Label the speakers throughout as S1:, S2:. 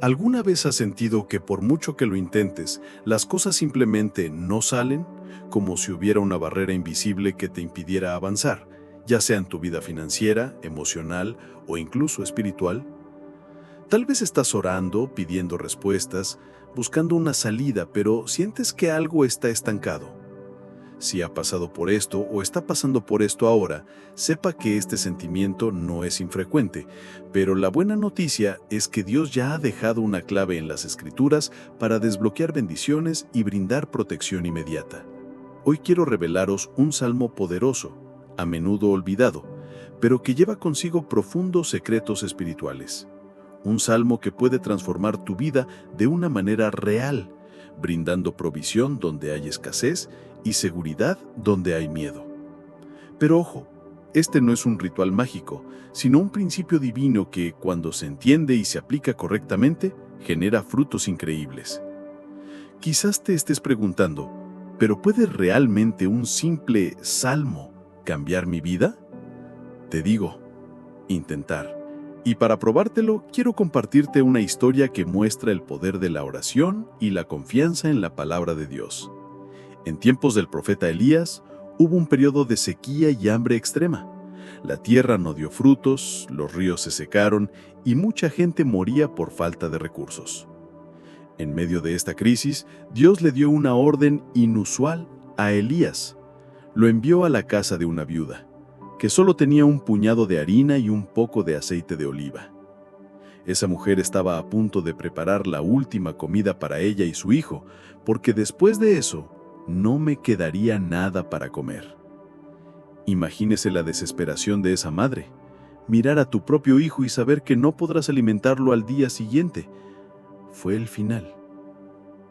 S1: ¿Alguna vez has sentido que por mucho que lo intentes, las cosas simplemente no salen? Como si hubiera una barrera invisible que te impidiera avanzar, ya sea en tu vida financiera, emocional o incluso espiritual. Tal vez estás orando, pidiendo respuestas, buscando una salida, pero sientes que algo está estancado. Si ha pasado por esto o está pasando por esto ahora, sepa que este sentimiento no es infrecuente, pero la buena noticia es que Dios ya ha dejado una clave en las Escrituras para desbloquear bendiciones y brindar protección inmediata. Hoy quiero revelaros un salmo poderoso, a menudo olvidado, pero que lleva consigo profundos secretos espirituales. Un salmo que puede transformar tu vida de una manera real, brindando provisión donde hay escasez y seguridad donde hay miedo. Pero ojo, este no es un ritual mágico, sino un principio divino que, cuando se entiende y se aplica correctamente, genera frutos increíbles. Quizás te estés preguntando, ¿pero puede realmente un simple salmo cambiar mi vida? Te digo, intentar. Y para probártelo, quiero compartirte una historia que muestra el poder de la oración y la confianza en la palabra de Dios. En tiempos del profeta Elías, hubo un periodo de sequía y hambre extrema. La tierra no dio frutos, los ríos se secaron y mucha gente moría por falta de recursos. En medio de esta crisis, Dios le dio una orden inusual a Elías. Lo envió a la casa de una viuda, que solo tenía un puñado de harina y un poco de aceite de oliva. Esa mujer estaba a punto de preparar la última comida para ella y su hijo, porque después de eso, no me quedaría nada para comer. Imagínese la desesperación de esa madre. Mirar a tu propio hijo y saber que no podrás alimentarlo al día siguiente. Fue el final.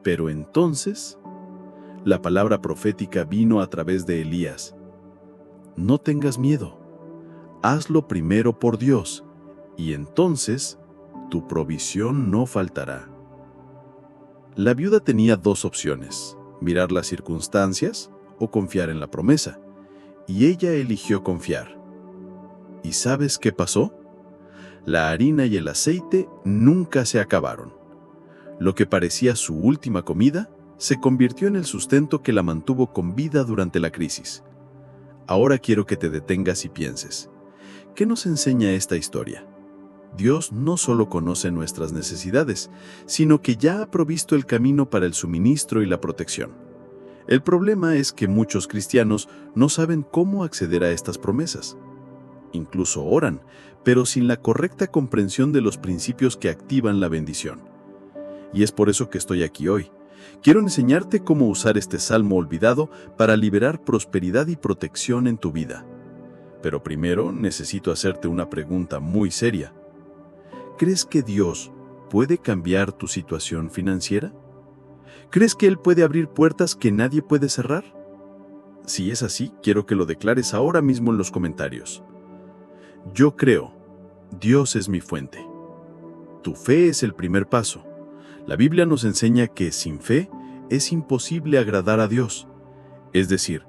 S1: Pero entonces, la palabra profética vino a través de Elías. No tengas miedo. Hazlo primero por Dios, y entonces tu provisión no faltará. La viuda tenía dos opciones: mirar las circunstancias o confiar en la promesa, y ella eligió confiar. ¿Y sabes qué pasó? La harina y el aceite nunca se acabaron. Lo que parecía su última comida se convirtió en el sustento que la mantuvo con vida durante la crisis. Ahora quiero que te detengas y pienses, ¿qué nos enseña esta historia? Dios no solo conoce nuestras necesidades, sino que ya ha provisto el camino para el suministro y la protección. El problema es que muchos cristianos no saben cómo acceder a estas promesas. Incluso oran, pero sin la correcta comprensión de los principios que activan la bendición. Y es por eso que estoy aquí hoy. Quiero enseñarte cómo usar este salmo olvidado para liberar prosperidad y protección en tu vida. Pero primero necesito hacerte una pregunta muy seria. ¿Crees que Dios puede cambiar tu situación financiera? ¿Crees que Él puede abrir puertas que nadie puede cerrar? Si es así, quiero que lo declares ahora mismo en los comentarios. Yo creo, Dios es mi fuente. Tu fe es el primer paso. La Biblia nos enseña que sin fe es imposible agradar a Dios. Es decir,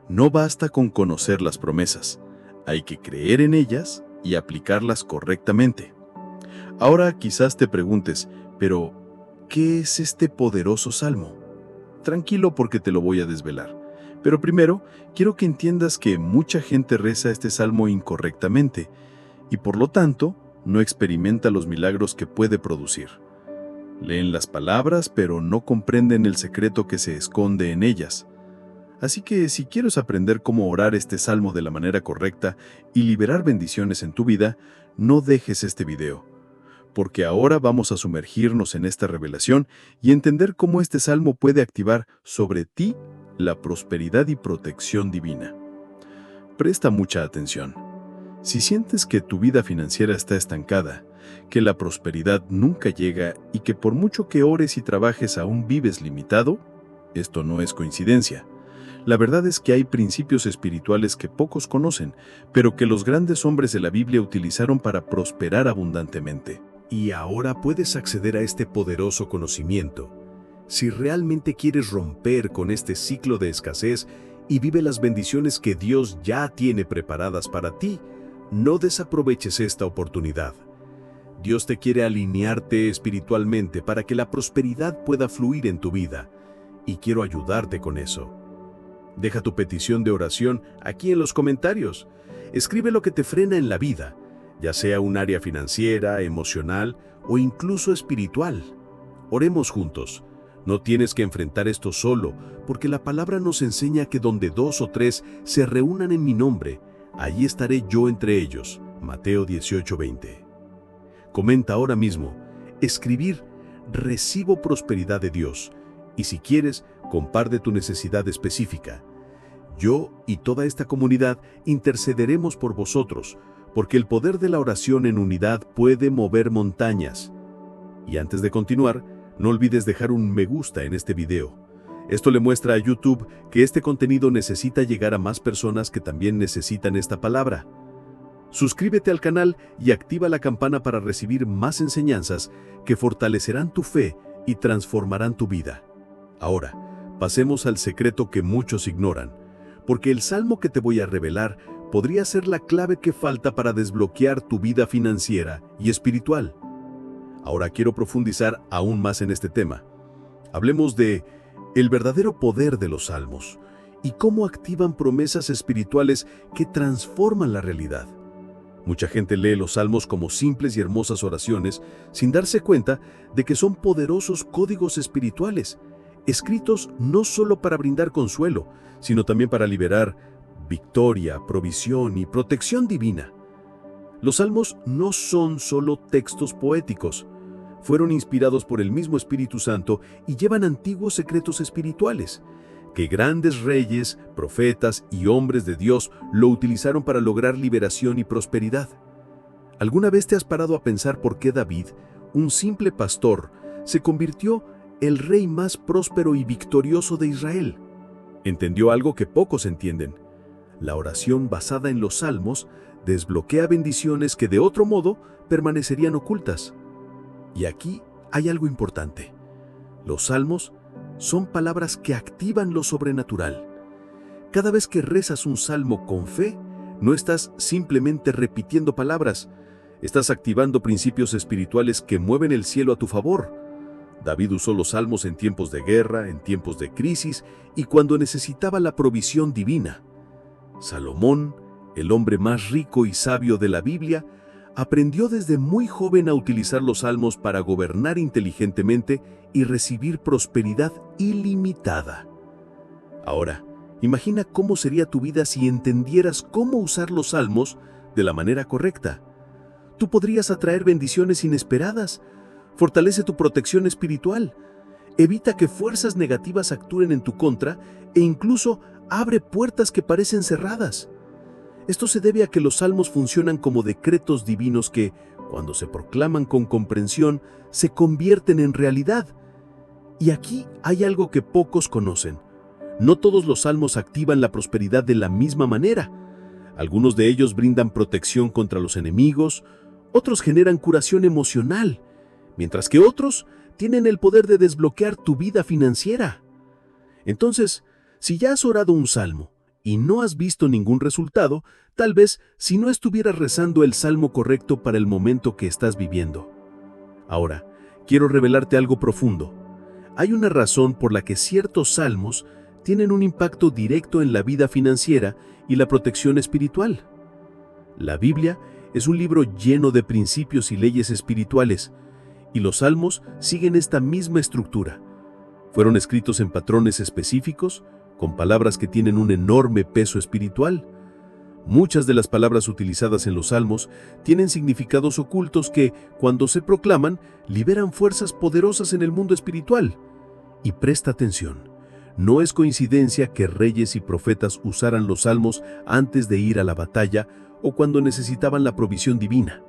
S1: no basta con conocer las promesas, hay que creer en ellas y aplicarlas correctamente. Ahora quizás te preguntes, pero ¿qué es este poderoso salmo? Tranquilo, porque te lo voy a desvelar. Pero primero, quiero que entiendas que mucha gente reza este salmo incorrectamente y por lo tanto no experimenta los milagros que puede producir. Leen las palabras, pero no comprenden el secreto que se esconde en ellas. Así que si quieres aprender cómo orar este salmo de la manera correcta y liberar bendiciones en tu vida, no dejes este video, porque ahora vamos a sumergirnos en esta revelación y entender cómo este salmo puede activar sobre ti la prosperidad y protección divina. Presta mucha atención. Si sientes que tu vida financiera está estancada, que la prosperidad nunca llega y que por mucho que ores y trabajes aún vives limitado, esto no es coincidencia. La verdad es que hay principios espirituales que pocos conocen, pero que los grandes hombres de la Biblia utilizaron para prosperar abundantemente.
S2: Y ahora puedes acceder a este poderoso conocimiento. Si realmente quieres romper con este ciclo de escasez y vive las bendiciones que Dios ya tiene preparadas para ti, no desaproveches esta oportunidad. Dios te quiere alinearte espiritualmente para que la prosperidad pueda fluir en tu vida, y quiero ayudarte con eso. Deja tu petición de oración aquí en los comentarios. Escribe lo que te frena en la vida, ya sea un área financiera, emocional o incluso espiritual. Oremos juntos. No tienes que enfrentar esto solo, porque la palabra nos enseña que donde 2 o 3 se reúnan en mi nombre, allí estaré yo entre ellos. Mateo 18:20. Comenta ahora mismo, escribir, recibo prosperidad de Dios, y si quieres, comparte tu necesidad específica. Yo y toda esta comunidad intercederemos por vosotros, porque el poder de la oración en unidad puede mover montañas. Y antes de continuar, no olvides dejar un me gusta en este video. Esto le muestra a YouTube que este contenido necesita llegar a más personas que también necesitan esta palabra. Suscríbete al canal y activa la campana para recibir más enseñanzas que fortalecerán tu fe y transformarán tu vida. Ahora, pasemos al secreto que muchos ignoran, porque el salmo que te voy a revelar podría ser la clave que falta para desbloquear tu vida financiera y espiritual. Ahora quiero profundizar aún más en este tema. Hablemos de el verdadero poder de los salmos y cómo activan promesas espirituales que transforman la realidad. Mucha gente lee los salmos como simples y hermosas oraciones sin darse cuenta de que son poderosos códigos espirituales, escritos no solo para brindar consuelo, sino también para liberar victoria, provisión y protección divina. Los salmos no son solo textos poéticos, fueron inspirados por el mismo Espíritu Santo y llevan antiguos secretos espirituales, que grandes reyes, profetas y hombres de Dios lo utilizaron para lograr liberación y prosperidad. ¿Alguna vez te has parado a pensar por qué David, un simple pastor, se convirtió el rey más próspero y victorioso de Israel? Entendió algo que pocos entienden. La oración basada en los salmos desbloquea bendiciones que de otro modo permanecerían ocultas. Y aquí hay algo importante. Los salmos son palabras que activan lo sobrenatural. Cada vez que rezas un salmo con fe, no estás simplemente repitiendo palabras, estás activando principios espirituales que mueven el cielo a tu favor. David usó los salmos en tiempos de guerra, en tiempos de crisis y cuando necesitaba la provisión divina. Salomón, el hombre más rico y sabio de la Biblia, aprendió desde muy joven a utilizar los salmos para gobernar inteligentemente y recibir prosperidad ilimitada. Ahora, imagina cómo sería tu vida si entendieras cómo usar los salmos de la manera correcta. Tú podrías atraer bendiciones inesperadas, fortalece tu protección espiritual, evita que fuerzas negativas actúen en tu contra e incluso abre puertas que parecen cerradas. Esto se debe a que los salmos funcionan como decretos divinos que, cuando se proclaman con comprensión, se convierten en realidad. Y aquí hay algo que pocos conocen. No todos los salmos activan la prosperidad de la misma manera. Algunos de ellos brindan protección contra los enemigos, otros generan curación emocional, mientras que otros tienen el poder de desbloquear tu vida financiera. Entonces, si ya has orado un salmo y no has visto ningún resultado, tal vez si no estuvieras rezando el salmo correcto para el momento que estás viviendo. Ahora, quiero revelarte algo profundo. Hay una razón por la que ciertos salmos tienen un impacto directo en la vida financiera y la protección espiritual. La Biblia es un libro lleno de principios y leyes espirituales, y los salmos siguen esta misma estructura. Fueron escritos en patrones específicos, con palabras que tienen un enorme peso espiritual. Muchas de las palabras utilizadas en los salmos tienen significados ocultos que, cuando se proclaman, liberan fuerzas poderosas en el mundo espiritual. Y presta atención, no es coincidencia que reyes y profetas usaran los salmos antes de ir a la batalla o cuando necesitaban la provisión divina.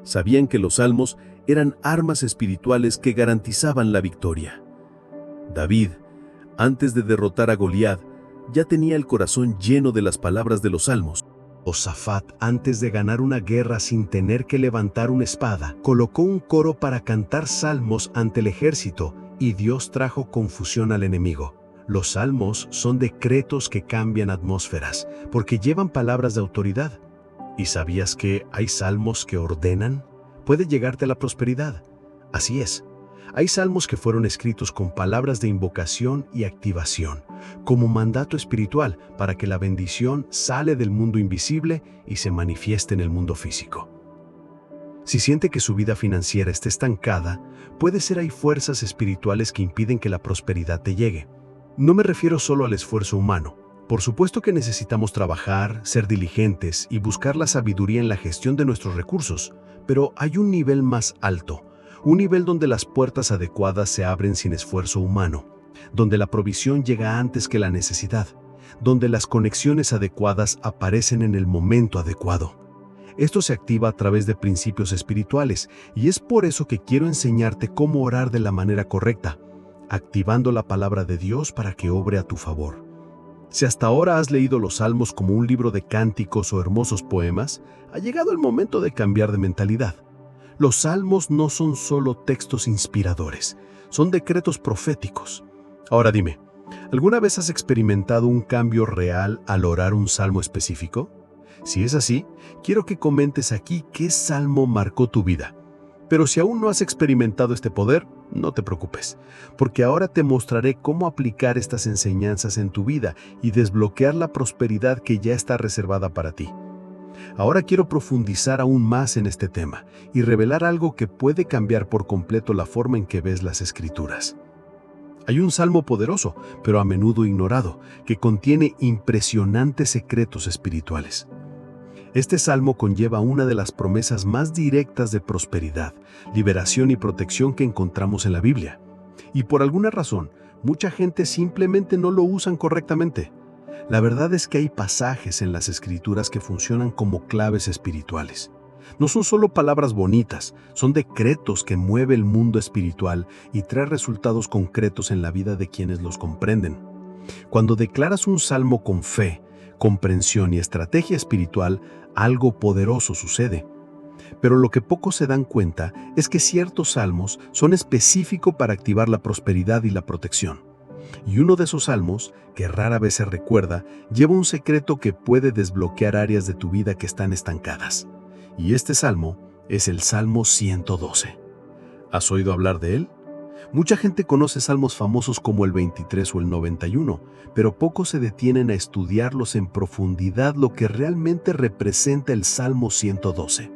S2: Sabían que los salmos eran armas espirituales que garantizaban la victoria. David, antes de derrotar a Goliat, ya tenía el corazón lleno de las palabras de los salmos.
S3: Josafat, antes de ganar una guerra sin tener que levantar una espada, colocó un coro para cantar salmos ante el ejército, y Dios trajo confusión al enemigo. Los salmos son decretos que cambian atmósferas, porque llevan palabras de autoridad. ¿Y sabías que hay salmos que ordenan? puede llegarte la prosperidad. Así es. Hay salmos que fueron escritos con palabras de invocación y activación, como mandato espiritual para que la bendición sale del mundo invisible y se manifieste en el mundo físico. Si siente que su vida financiera está estancada, puede ser hay fuerzas espirituales que impiden que la prosperidad te llegue. No me refiero solo al esfuerzo humano. Por supuesto que necesitamos trabajar, ser diligentes y buscar la sabiduría en la gestión de nuestros recursos, pero hay un nivel más alto, un nivel donde las puertas adecuadas se abren sin esfuerzo humano, donde la provisión llega antes que la necesidad, donde las conexiones adecuadas aparecen en el momento adecuado. Esto se activa a través de principios espirituales y es por eso que quiero enseñarte cómo orar de la manera correcta, activando la palabra de Dios para que obre a tu favor. Si hasta ahora has leído los Salmos como un libro de cánticos o hermosos poemas, ha llegado el momento de cambiar de mentalidad. Los Salmos no son solo textos inspiradores, son decretos proféticos. Ahora dime, ¿alguna vez has experimentado un cambio real al orar un salmo específico? Si es así, quiero que comentes aquí qué salmo marcó tu vida. Pero si aún no has experimentado este poder, no te preocupes, porque ahora te mostraré cómo aplicar estas enseñanzas en tu vida y desbloquear la prosperidad que ya está reservada para ti. Ahora quiero profundizar aún más en este tema y revelar algo que puede cambiar por completo la forma en que ves las Escrituras. Hay un salmo poderoso, pero a menudo ignorado, que contiene impresionantes secretos espirituales. Este salmo conlleva una de las promesas más directas de prosperidad, liberación y protección que encontramos en la Biblia. Y por alguna razón, mucha gente simplemente no lo usan correctamente. La verdad es que hay pasajes en las Escrituras que funcionan como claves espirituales. No son solo palabras bonitas, son decretos que mueven el mundo espiritual y traen resultados concretos en la vida de quienes los comprenden. Cuando declaras un salmo con fe, comprensión y estrategia espiritual, algo poderoso sucede. Pero lo que pocos se dan cuenta es que ciertos salmos son específicos para activar la prosperidad y la protección. Y uno de esos salmos, que rara vez se recuerda, lleva un secreto que puede desbloquear áreas de tu vida que están estancadas. Y este salmo es el Salmo 112. ¿Has oído hablar de él? Mucha gente conoce salmos famosos como el 23 o el 91, pero pocos se detienen a estudiarlos en profundidad lo que realmente representa el Salmo 112.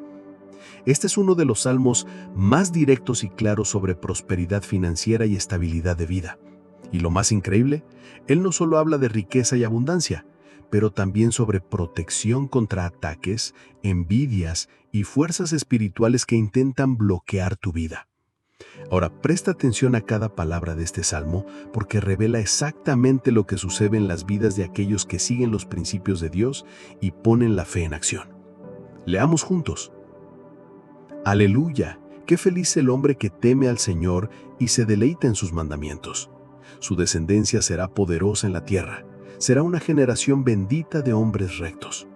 S3: Este es uno de los salmos más directos y claros sobre prosperidad financiera y estabilidad de vida. Y lo más increíble, él no solo habla de riqueza y abundancia, pero también sobre protección contra ataques, envidias y fuerzas espirituales que intentan bloquear tu vida. Ahora, presta atención a cada palabra de este salmo porque revela exactamente lo que sucede en las vidas de aquellos que siguen los principios de Dios y ponen la fe en acción. Leamos juntos. Aleluya, qué feliz el hombre que teme al Señor y se deleita en sus mandamientos. Su descendencia será poderosa en la tierra, será una generación bendita de hombres rectos.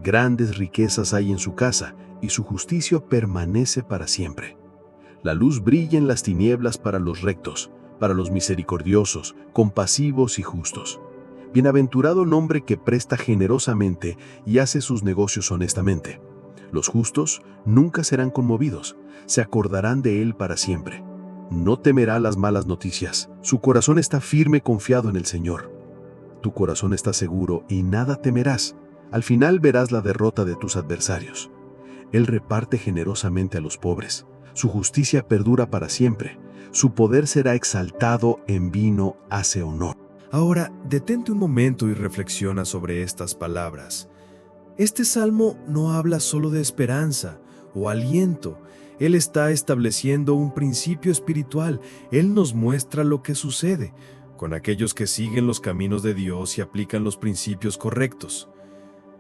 S3: Grandes riquezas hay en su casa y su justicia permanece para siempre. La luz brilla en las tinieblas para los rectos, para los misericordiosos, compasivos y justos. Bienaventurado el hombre que presta generosamente y hace sus negocios honestamente. Los justos nunca serán conmovidos, se acordarán de él para siempre. No temerá las malas noticias, su corazón está firme confiado en el Señor. Tu corazón está seguro y nada temerás. Al final verás la derrota de tus adversarios. Él reparte generosamente a los pobres. Su justicia perdura para siempre. Su poder será exaltado, en vino hace honor.
S4: Ahora, detente un momento y reflexiona sobre estas palabras. Este salmo no habla solo de esperanza o aliento. Él está estableciendo un principio espiritual. Él nos muestra lo que sucede con aquellos que siguen los caminos de Dios y aplican los principios correctos.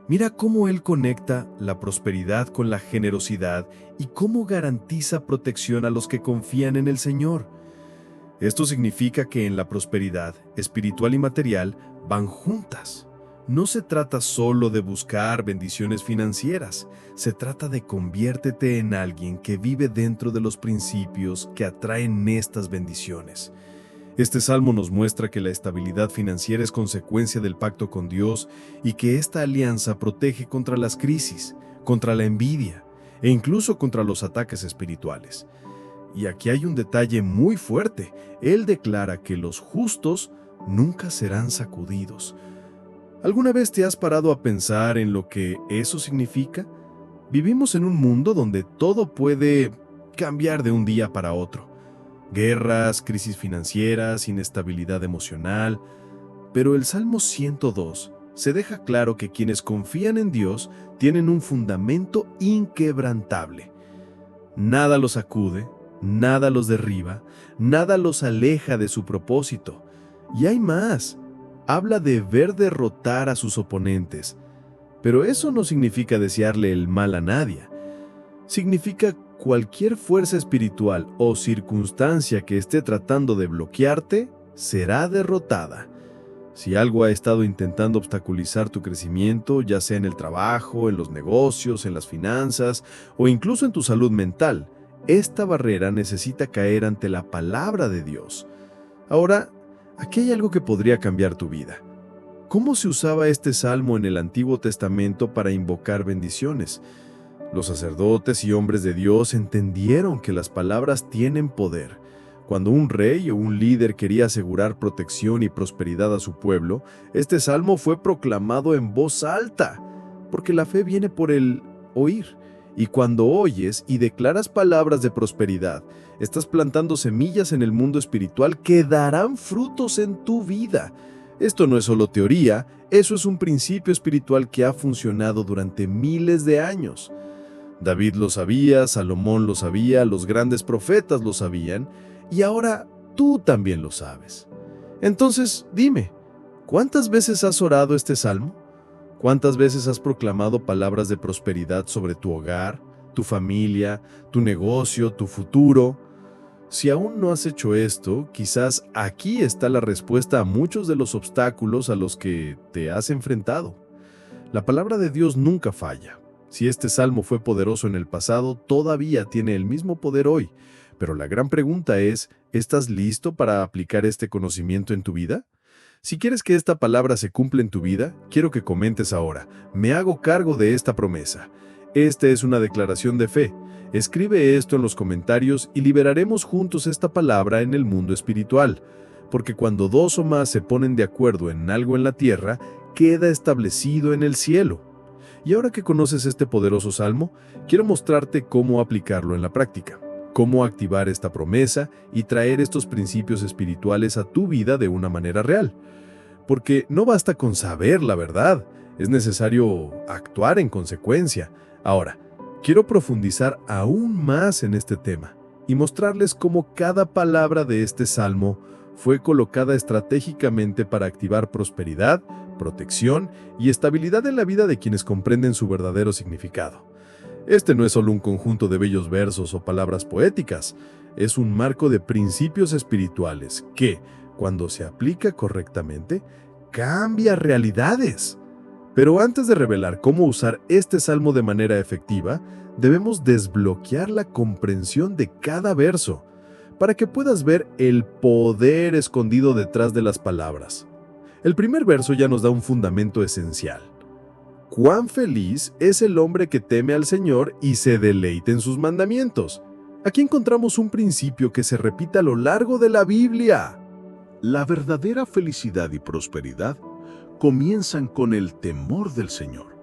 S4: Mira cómo Él conecta la prosperidad con la generosidad y cómo garantiza protección a los que confían en el Señor. Esto significa que en la prosperidad espiritual y material van juntas. No se trata solo de buscar bendiciones financieras, se trata de conviértete en alguien que vive dentro de los principios que atraen estas bendiciones. Este salmo nos muestra que la estabilidad financiera es consecuencia del pacto con Dios y que esta alianza protege contra las crisis, contra la envidia, e incluso contra los ataques espirituales. Y aquí hay un detalle muy fuerte. Él declara que los justos nunca serán sacudidos. ¿Alguna vez te has parado a pensar en lo que eso significa? Vivimos en un mundo donde todo puede cambiar de un día para otro. Guerras, crisis financieras, inestabilidad emocional. Pero el Salmo 102 se deja claro que quienes confían en Dios tienen un fundamento inquebrantable. Nada los sacude, nada los derriba, nada los aleja de su propósito. Y hay más. Habla de ver derrotar a sus oponentes. Pero eso no significa desearle el mal a nadie. Significa cualquier fuerza espiritual o circunstancia que esté tratando de bloquearte será derrotada. Si algo ha estado intentando obstaculizar tu crecimiento, ya sea en el trabajo, en los negocios, en las finanzas o incluso en tu salud mental, esta barrera necesita caer ante la palabra de Dios. Ahora, aquí hay algo que podría cambiar tu vida. ¿Cómo se usaba este salmo en el Antiguo Testamento para invocar bendiciones? Los sacerdotes y hombres de Dios entendieron que las palabras tienen poder. Cuando un rey o un líder quería asegurar protección y prosperidad a su pueblo, este salmo fue proclamado en voz alta, porque la fe viene por el oír. Y cuando oyes y declaras palabras de prosperidad, estás plantando semillas en el mundo espiritual que darán frutos en tu vida. Esto no es solo teoría, eso es un principio espiritual que ha funcionado durante miles de años. David lo sabía, Salomón lo sabía, los grandes profetas lo sabían, y ahora tú también lo sabes. Entonces, dime, ¿cuántas veces has orado este salmo? ¿Cuántas veces has proclamado palabras de prosperidad sobre tu hogar, tu familia, tu negocio, tu futuro? Si aún no has hecho esto, quizás aquí está la respuesta a muchos de los obstáculos a los que te has enfrentado. La palabra de Dios nunca falla. Si este salmo fue poderoso en el pasado, todavía tiene el mismo poder hoy. Pero la gran pregunta es, ¿estás listo para aplicar este conocimiento en tu vida? Si quieres que esta palabra se cumpla en tu vida, quiero que comentes ahora. Me hago cargo de esta promesa. Esta es una declaración de fe. Escribe esto en los comentarios y liberaremos juntos esta palabra en el mundo espiritual. Porque cuando dos o más se ponen de acuerdo en algo en la tierra, queda establecido en el cielo. Y ahora que conoces este poderoso salmo, quiero mostrarte cómo aplicarlo en la práctica. Cómo activar esta promesa y traer estos principios espirituales a tu vida de una manera real. Porque no basta con saber la verdad, es necesario actuar en consecuencia. Ahora, quiero profundizar aún más en este tema y mostrarles cómo cada palabra de este salmo fue colocada estratégicamente para activar prosperidad, protección y estabilidad en la vida de quienes comprenden su verdadero significado. Este no es solo un conjunto de bellos versos o palabras poéticas, es un marco de principios espirituales que, cuando se aplica correctamente, cambia realidades. Pero antes de revelar cómo usar este salmo de manera efectiva, debemos desbloquear la comprensión de cada verso, para que puedas ver el poder escondido detrás de las palabras. El primer verso ya nos da un fundamento esencial. Cuán feliz es el hombre que teme al Señor y se deleite en sus mandamientos. Aquí encontramos un principio que se repite a lo largo de la Biblia.
S5: La verdadera felicidad y prosperidad comienzan con el temor del Señor.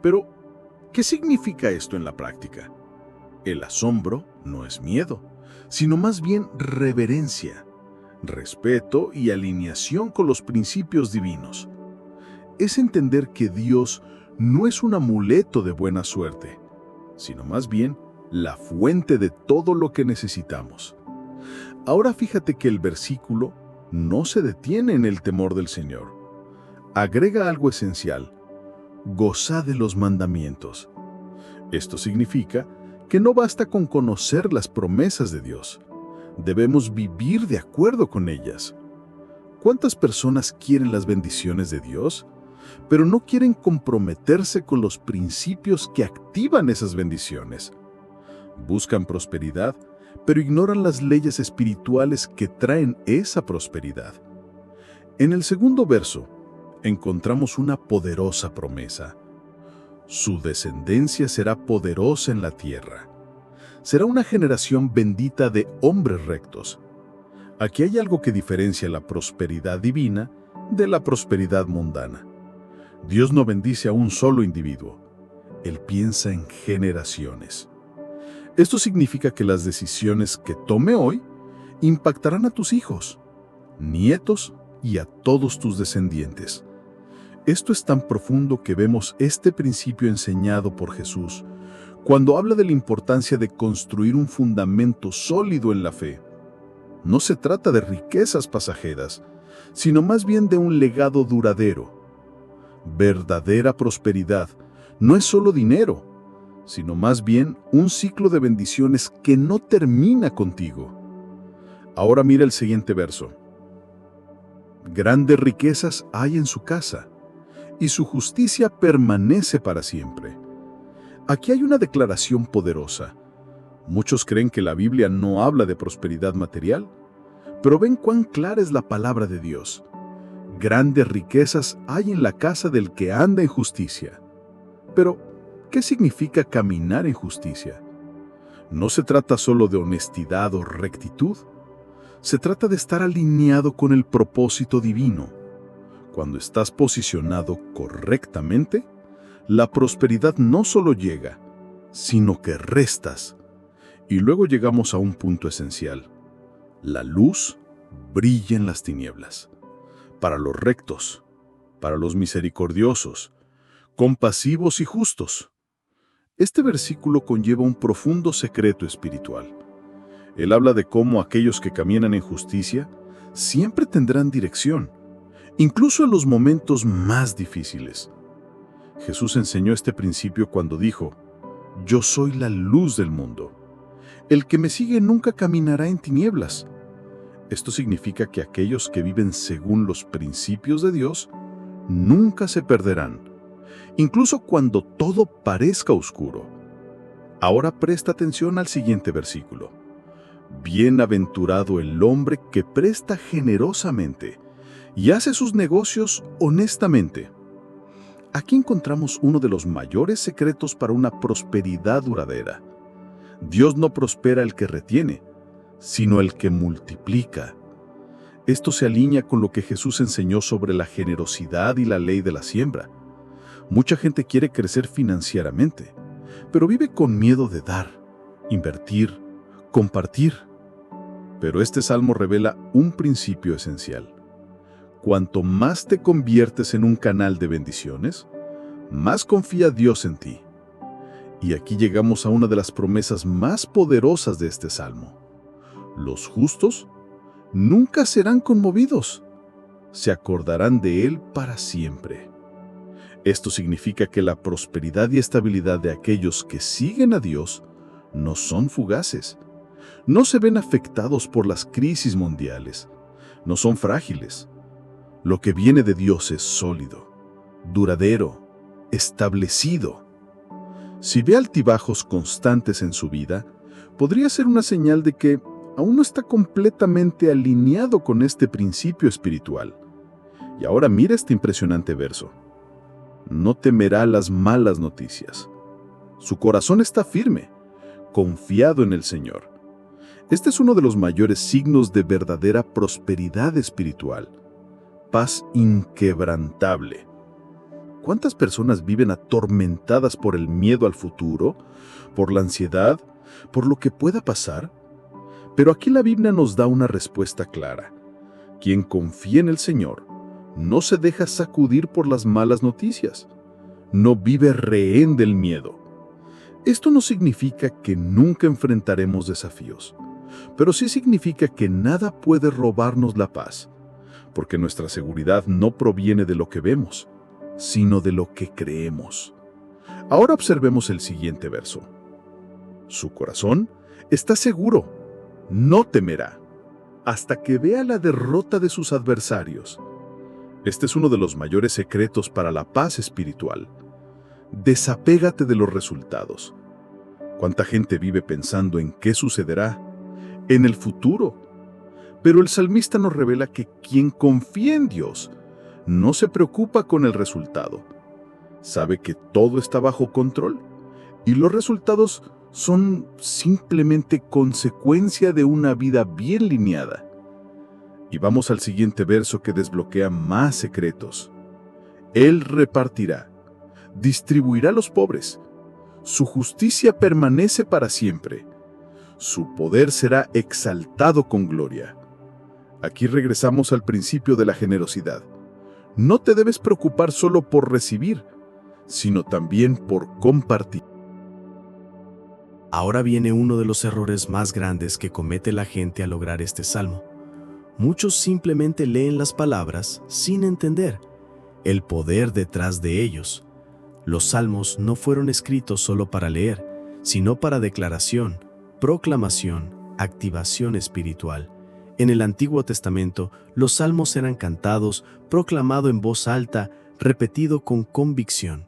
S5: Pero, ¿qué significa esto en la práctica? El asombro no es miedo, sino más bien reverencia, respeto y alineación con los principios divinos. Es entender que Dios no es un amuleto de buena suerte, sino más bien la fuente de todo lo que necesitamos. Ahora fíjate que el versículo no se detiene en el temor del Señor. Agrega algo esencial: gozad de los mandamientos. Esto significa que no basta con conocer las promesas de Dios. Debemos vivir de acuerdo con ellas. ¿Cuántas personas quieren las bendiciones de Dios, pero no quieren comprometerse con los principios que activan esas bendiciones? Buscan prosperidad, pero ignoran las leyes espirituales que traen esa prosperidad. En el segundo verso, encontramos una poderosa promesa. Su descendencia será poderosa en la tierra. Será una generación bendita de hombres rectos. Aquí hay algo que diferencia la prosperidad divina de la prosperidad mundana. Dios no bendice a un solo individuo. Él piensa en generaciones. Esto significa que las decisiones que tome hoy impactarán a tus hijos, nietos y a todos tus descendientes. Esto es tan profundo que vemos este principio enseñado por Jesús cuando habla de la importancia de construir un fundamento sólido en la fe. No se trata de riquezas pasajeras, sino más bien de un legado duradero. Verdadera prosperidad no es solo dinero, sino más bien un ciclo de bendiciones que no termina contigo. Ahora mira el siguiente verso. Grandes riquezas hay en su casa, y su justicia permanece para siempre. Aquí hay una declaración poderosa. Muchos creen que la Biblia no habla de prosperidad material, pero ven cuán clara es la palabra de Dios. Grandes riquezas hay en la casa del que anda en justicia. Pero, ¿qué significa caminar en justicia? No se trata solo de honestidad o rectitud. Se trata de estar alineado con el propósito divino. Cuando estás posicionado correctamente, la prosperidad no solo llega, sino que restas. Y luego llegamos a un punto esencial. La luz brilla en las tinieblas. Para los rectos, para los misericordiosos, compasivos y justos. Este versículo conlleva un profundo secreto espiritual. Él habla de cómo aquellos que caminan en justicia siempre tendrán dirección, incluso en los momentos más difíciles. Jesús enseñó este principio cuando dijo, «Yo soy la luz del mundo. El que me sigue nunca caminará en tinieblas». Esto significa que aquellos que viven según los principios de Dios nunca se perderán, incluso cuando todo parezca oscuro. Ahora presta atención al siguiente versículo. Bienaventurado el hombre que presta generosamente y hace sus negocios honestamente. Aquí encontramos uno de los mayores secretos para una prosperidad duradera. Dios no prospera el que retiene, sino el que multiplica. Esto se alinea con lo que Jesús enseñó sobre la generosidad y la ley de la siembra. Mucha gente quiere crecer financieramente, pero vive con miedo de dar, invertir, compartir. Pero este salmo revela un principio esencial. Cuanto más te conviertes en un canal de bendiciones, más confía Dios en ti. Y aquí llegamos a una de las promesas más poderosas de este salmo. Los justos nunca serán conmovidos, se acordarán de Él para siempre. Esto significa que la prosperidad y estabilidad de aquellos que siguen a Dios no son fugaces, no se ven afectados por las crisis mundiales, no son frágiles. Lo que viene de Dios es sólido, duradero, establecido. Si ve altibajos constantes en su vida, podría ser una señal de que aún no está completamente alineado con este principio espiritual. Y ahora mira este impresionante verso. No temerá las malas noticias. Su corazón está firme, confiado en el Señor. Este es uno de los mayores signos de verdadera prosperidad espiritual. Paz inquebrantable. ¿Cuántas personas viven atormentadas por el miedo al futuro, por la ansiedad, por lo que pueda pasar? Pero aquí la Biblia nos da una respuesta clara. Quien confía en el Señor no se deja sacudir por las malas noticias. No vive rehén del miedo. Esto no significa que nunca enfrentaremos desafíos, pero sí significa que nada puede robarnos la paz, porque nuestra seguridad no proviene de lo que vemos, sino de lo que creemos. Ahora observemos el siguiente verso. Su corazón está seguro, no temerá, hasta que vea la derrota de sus adversarios. Este es uno de los mayores secretos para la paz espiritual. Desapégate de los resultados. ¿Cuánta gente vive pensando en qué sucederá en el futuro? Pero el salmista nos revela que quien confía en Dios no se preocupa con el resultado. sabe que todo está bajo control y los resultados son simplemente consecuencia de una vida bien lineada. Y vamos al siguiente verso que desbloquea más secretos. Él repartirá, distribuirá a los pobres. Su justicia permanece para siempre. Su poder será exaltado con gloria. Aquí regresamos al principio de la generosidad. No te debes preocupar solo por recibir, sino también por compartir.
S4: Ahora viene uno de los errores más grandes que comete la gente al lograr este salmo. Muchos simplemente leen las palabras sin entender el poder detrás de ellos. Los salmos no fueron escritos solo para leer, sino para declaración, proclamación, activación espiritual. En el Antiguo Testamento, los salmos eran cantados, proclamado en voz alta, repetido con convicción.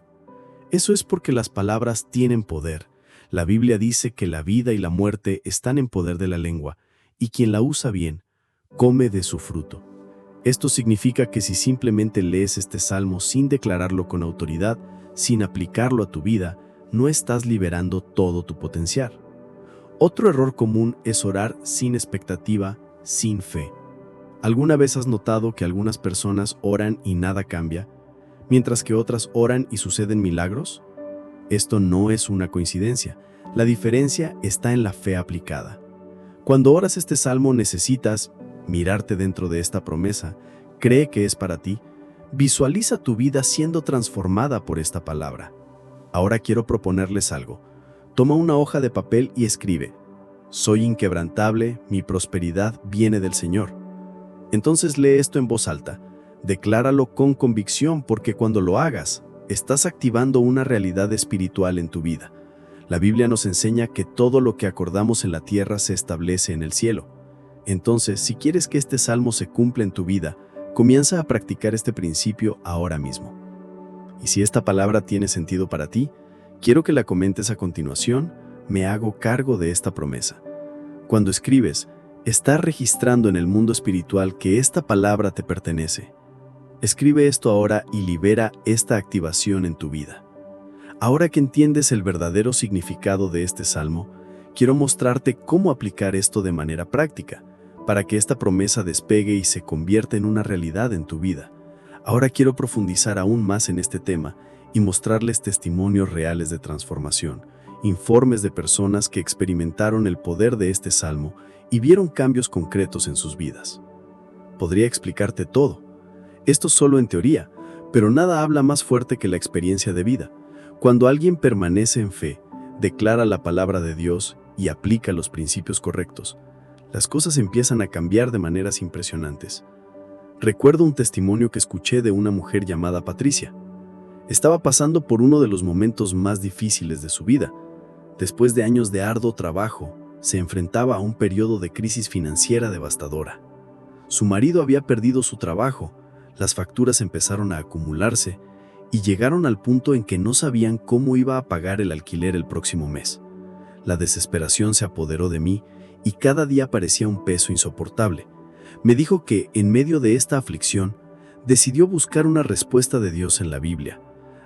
S4: Eso es porque las palabras tienen poder. La Biblia dice que la vida y la muerte están en poder de la lengua, y quien la usa bien, come de su fruto. Esto significa que si simplemente lees este salmo sin declararlo con autoridad, sin aplicarlo a tu vida, no estás liberando todo tu potencial. Otro error común es orar sin expectativa, sin fe. ¿Alguna vez has notado que algunas personas oran y nada cambia, mientras que otras oran y suceden milagros? Esto no es una coincidencia. La diferencia está en la fe aplicada. Cuando oras este salmo necesitas mirarte dentro de esta promesa, cree que es para ti, visualiza tu vida siendo transformada por esta palabra. Ahora quiero proponerles algo. Toma una hoja de papel y escribe: soy inquebrantable, mi prosperidad viene del Señor. Entonces lee esto en voz alta. Decláralo con convicción porque cuando lo hagas, estás activando una realidad espiritual en tu vida. La Biblia nos enseña que todo lo que acordamos en la tierra se establece en el cielo. Entonces, si quieres que este salmo se cumpla en tu vida, comienza a practicar este principio ahora mismo. Y si esta palabra tiene sentido para ti, quiero que la comentes a continuación. Me hago cargo de esta promesa. Cuando escribes, estás registrando en el mundo espiritual que esta palabra te pertenece. Escribe esto ahora y libera esta activación en tu vida. Ahora que entiendes el verdadero significado de este salmo, quiero mostrarte cómo aplicar esto de manera práctica, para que esta promesa despegue y se convierta en una realidad en tu vida. Ahora quiero profundizar aún más en este tema y mostrarles testimonios reales de transformación, informes de personas que experimentaron el poder de este salmo y vieron cambios concretos en sus vidas. Podría explicarte todo. Esto solo en teoría, pero nada habla más fuerte que la experiencia de vida. Cuando alguien permanece en fe, declara la palabra de Dios y aplica los principios correctos, las cosas empiezan a cambiar de maneras impresionantes. Recuerdo un testimonio que escuché de una mujer llamada Patricia. Estaba pasando por uno de los momentos más difíciles de su vida. Después de años de arduo trabajo, se enfrentaba a un periodo de crisis financiera devastadora. Su marido había perdido su trabajo, las facturas empezaron a acumularse y llegaron al punto en que no sabían cómo iba a pagar el alquiler el próximo mes. La desesperación se apoderó de mí y cada día parecía un peso insoportable. Me dijo que, en medio de esta aflicción, decidió buscar una respuesta de Dios en la Biblia.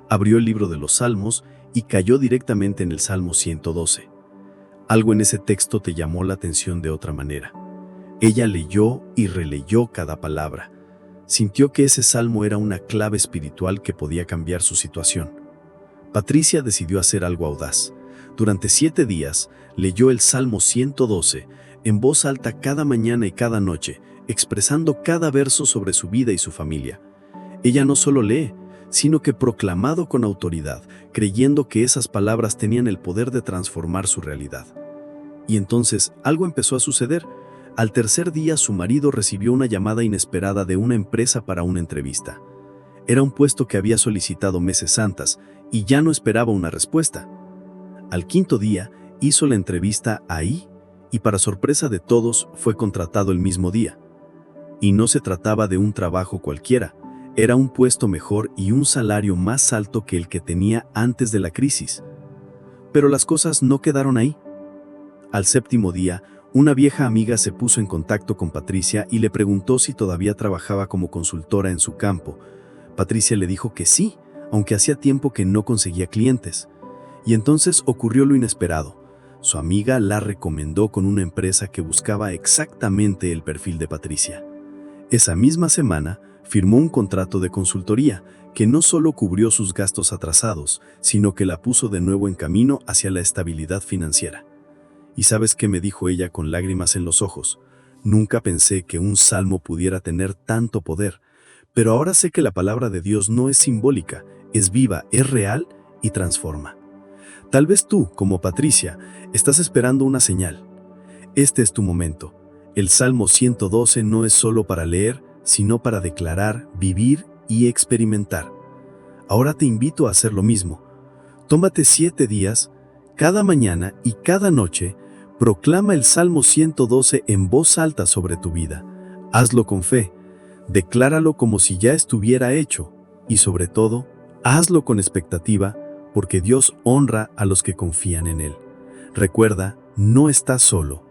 S4: Abrió el libro de los Salmos y cayó directamente en el Salmo 112. Algo en ese texto te llamó la atención de otra manera. Ella leyó y releyó cada palabra. Sintió que ese salmo era una clave espiritual que podía cambiar su situación. Patricia decidió hacer algo audaz. Durante 7 días, leyó el Salmo 112 en voz alta cada mañana y cada noche, expresando cada verso sobre su vida y su familia. Ella no solo lee, sino que proclamado con autoridad, creyendo que esas palabras tenían el poder de transformar su realidad. Y entonces algo empezó a suceder. Al tercer día su marido recibió una llamada inesperada de una empresa para una entrevista. Era un puesto que había solicitado meses antes y ya no esperaba una respuesta. Al 5.º día hizo la entrevista ahí y para sorpresa de todos fue contratado el mismo día. Y no se trataba de un trabajo cualquiera, era un puesto mejor y un salario más alto que el que tenía antes de la crisis. Pero las cosas no quedaron ahí. Al 7.º día, una vieja amiga se puso en contacto con Patricia y le preguntó si todavía trabajaba como consultora en su campo. Patricia le dijo que sí,
S2: aunque hacía tiempo que no conseguía clientes. Y entonces ocurrió lo inesperado. Su amiga la recomendó con una empresa que buscaba exactamente el perfil de Patricia. Esa misma semana, firmó un contrato de consultoría que no solo cubrió sus gastos atrasados, sino que la puso de nuevo en camino hacia la estabilidad financiera. ¿Y sabes qué me dijo ella con lágrimas en los ojos? Nunca pensé que un salmo pudiera tener tanto poder, pero ahora sé que la palabra de Dios no es simbólica, es viva, es real y transforma. Tal vez tú, como Patricia, estás esperando una señal. Este es tu momento. El Salmo 112 no es solo para leer, sino para declarar, vivir y experimentar. Ahora te invito a hacer lo mismo. Tómate 7 días, cada mañana y cada noche, proclama el Salmo 112 en voz alta sobre tu vida. Hazlo con fe, decláralo como si ya estuviera hecho y sobre todo, hazlo con expectativa porque Dios honra a los que confían en Él. Recuerda, no estás solo.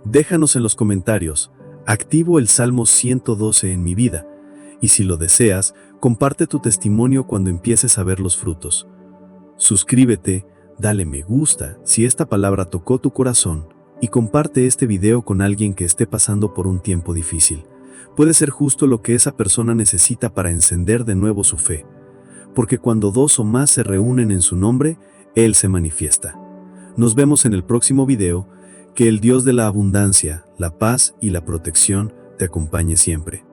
S2: Déjanos en los comentarios, activo el Salmo 112 en mi vida, y si lo deseas, comparte tu testimonio cuando empieces a ver los frutos. Suscríbete, dale me gusta si esta palabra tocó tu corazón y comparte este video con alguien que esté pasando por un tiempo difícil. Puede ser justo lo que esa persona necesita para encender de nuevo su fe, porque cuando 2 o más se reúnen en su nombre, Él se manifiesta. Nos vemos en el próximo video. Que el Dios de la abundancia, la paz y la protección te acompañe siempre.